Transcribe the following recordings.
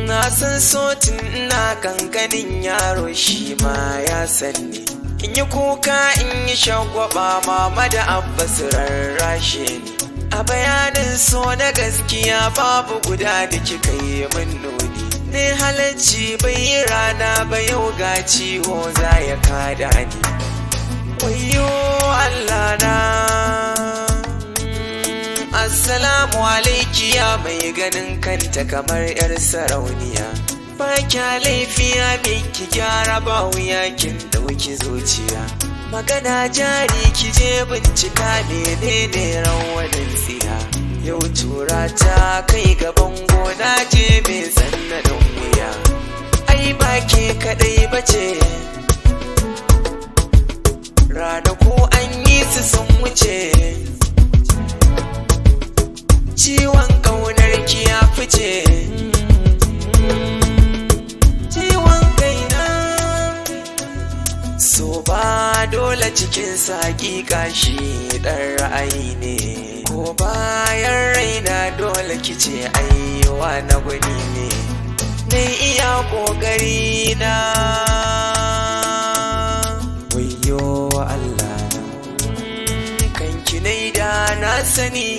Na san sotin ina kankanin yaro shi ma ya sanni, in yi kuka in yi shagwaba mama da abba su rarrashe ni. A bayanin so na gaskiya babu guda da kika yi min nuni, ne halacci bai yi rana ba yau ga ciwo za ya kada ni. Wayyo Allah na. Assalamu alaiki ya mai ganin kanta kamar 'yar sarauniya, ba kya laifiya mai ki gyara ba wuya kin dauki zuciya. Magana jari ki je bincika menene rawanin tsiya, yau tura ta kai gaban gona je mai sannanin wuya. Ai ba ke kadai bace, ranaku an yi su sun wuce, ciwon ƙaunar ki ya fice, ciwon kaina. So ba dole cikin hakika shi ɗan ra'ayi ne, ko bayan raina dole kice aiwa na gwani ne. Dai iya ƙoƙari na, wayyo Allah na, kanki nai da na sani,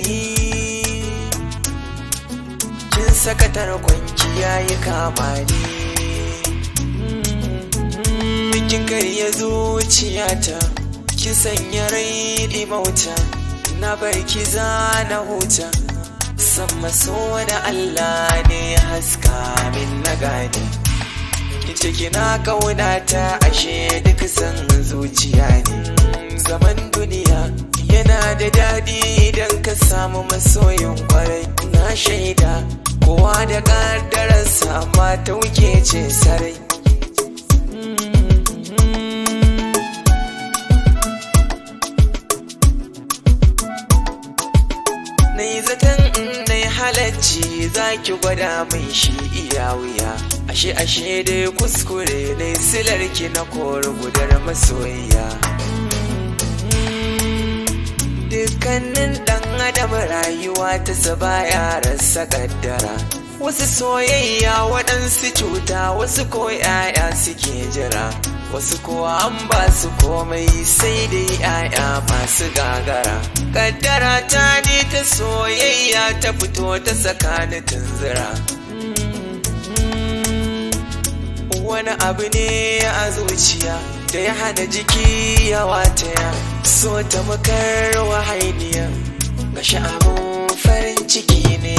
kin saka tarkonki yayi kama ni. Kin karya zuciyata, ki sanya rai limauta, na bar ki na huta. Sama so wani Allah ne haska min na gane, kice kina kaunata ashe duk san zuciya ne. Zaman duniya yana da daɗi idan ka samu masoyin kwarai, na shaida kowa da ƙaddararsa amma ta wuke ce sarai. Nai zaton nai halacci za ki gwada mai shi iya wuya, ashe dai kuskure nai silarki na kori gudar masoyiya. Dukkanin ɗan adam rayuwa ta saba ya rasa kaddara, wasu soyayya waɗansu cuta, wasu ko 'ya'ya suke jira, wasu kuwa an ba su komai sai dai 'ya'ya masu gagara. Kaddara ta ne ta soyayya ta fito ta tsakanin tunzura, wani abu ne a zuciya da ya hana jiki ya wataya, so ta makar wahainiya, gashi abun farin ciki ne